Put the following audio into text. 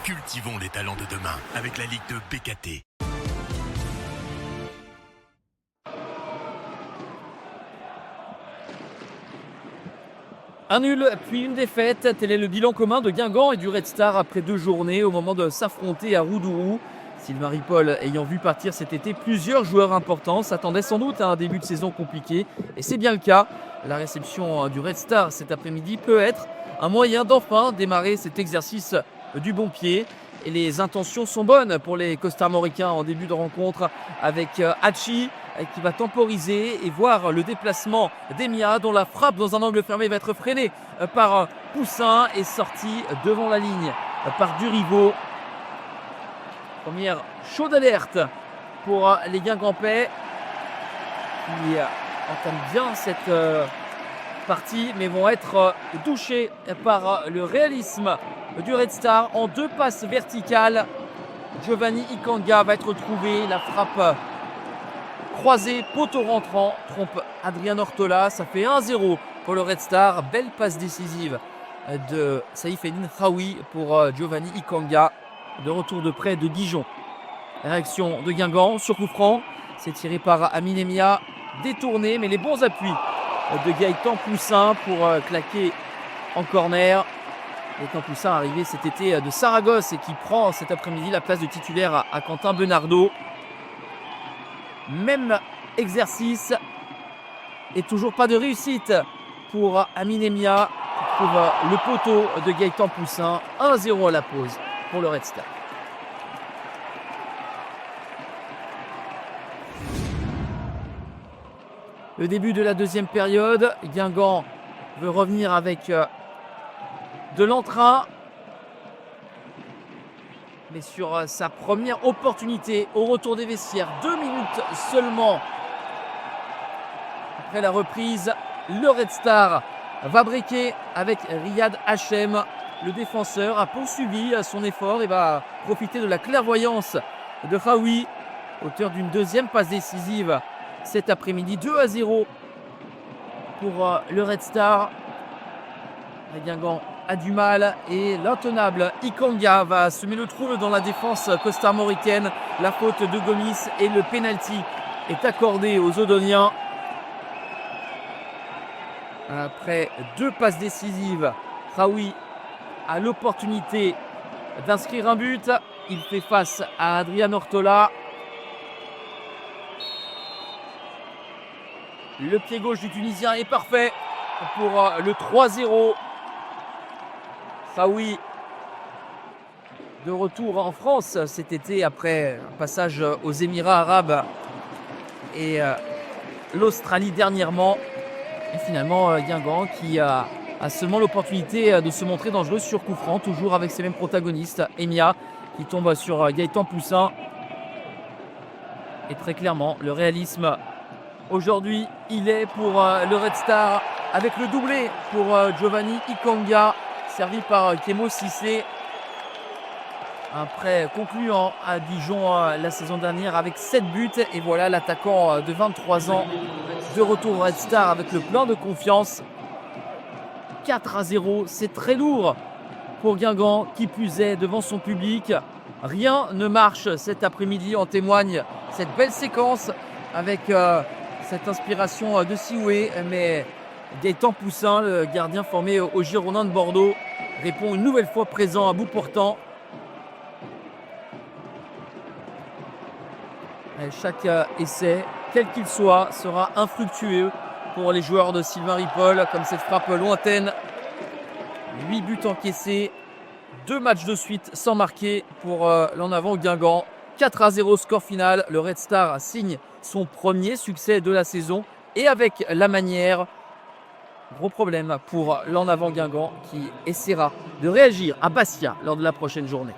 Cultivons les talents de demain avec la Ligue de BKT. Un nul, puis une défaite. Tel est le bilan commun de Guingamp et du Red Star après 2 journées au moment de s'affronter à Roudourou. Sylvain Ripoll, ayant vu partir cet été plusieurs joueurs importants, s'attendait sans doute à un début de saison compliqué. Et c'est bien le cas. La réception du Red Star cet après-midi peut être un moyen d'enfin démarrer cet exercice du bon pied. Et les intentions sont bonnes pour les costarmoricains en début de rencontre avec Hachi qui va temporiser et voir le déplacement d'Emia dont la frappe dans un angle fermé va être freinée par Poussin et sortie devant la ligne par Duriveau. Première chaude alerte pour les Guingampais qui entament bien cette partie mais vont être touchés par le réalisme du Red Star en 2 passes verticales. Giovanni Ikanga va être trouvé, la frappe croisée, poteau rentrant, trompe Adrien Ortola, ça fait 1-0 pour le Red Star. Belle passe décisive de Saïf Eddine Khaoui pour Giovanni Ikanga, de retour de près de Dijon. Réaction de Guingamp sur coup franc, c'est tiré par Amine Emia, détourné, mais les bons appuis de Gaëtan Poussin pour claquer en corner. Gaëtan Poussin arrivé cet été de Saragosse et qui prend cet après-midi la place de titulaire à Quentin Benardo. Même exercice et toujours pas de réussite pour Amine Emia qui trouve le poteau de Gaëtan Poussin. 1-0 à la pause pour le Red Star. Le début de la deuxième période, Guingamp veut revenir avec de l'entrain. Mais sur sa première opportunité au retour des vestiaires, 2 minutes seulement après la reprise, le Red Star va breaker avec Riyad Hachem. Le défenseur a poursuivi son effort et va profiter de la clairvoyance de Khaoui, auteur d'une deuxième passe décisive cet après-midi. 2-0 pour le Red Star. Guingamp a du mal et l'intenable Ikanga va semer le trouble dans la défense costarmoricaine. La faute de Gomis et le penalty est accordé aux Odoniens. Après 2 passes décisives, Khaoui a l'opportunité d'inscrire un but. Il fait face à Adrien Ortola. Le pied gauche du Tunisien est parfait pour le 3-0. Khaoui de retour en France cet été après un passage aux Émirats arabes et l'Australie dernièrement. Et finalement Guingamp qui a seulement l'opportunité de se montrer dangereux sur coup franc, toujours avec ses mêmes protagonistes. Emia qui tombe sur Gaëtan Poussin. Et très clairement, le réalisme aujourd'hui, il est pour le Red Star avec le doublé pour Giovanni Ikanga, servi par Kemo Cissé. Un prêt concluant à Dijon la saison dernière avec 7 buts. Et voilà l'attaquant de 23 ans de retour au Red Star avec le plein de confiance. 4-0, c'est très lourd pour Guingamp, qui plus est devant son public. Rien ne marche cet après-midi, en témoigne cette belle séquence avec cette inspiration de Sioué. Mais Gaëtan Poussin, le gardien formé au Girondins de Bordeaux, répond une nouvelle fois présent à bout portant. Chaque essai, quel qu'il soit, sera infructueux pour les joueurs de Sylvain Ripoll, comme cette frappe lointaine. 8 buts encaissés, 2 matchs de suite sans marquer pour l'en avant Guingamp. 4-0 score final. Le Red Star signe son premier succès de la saison et avec la manière. Gros problème pour l'en avant Guingamp qui essaiera de réagir à Bastia lors de la prochaine journée.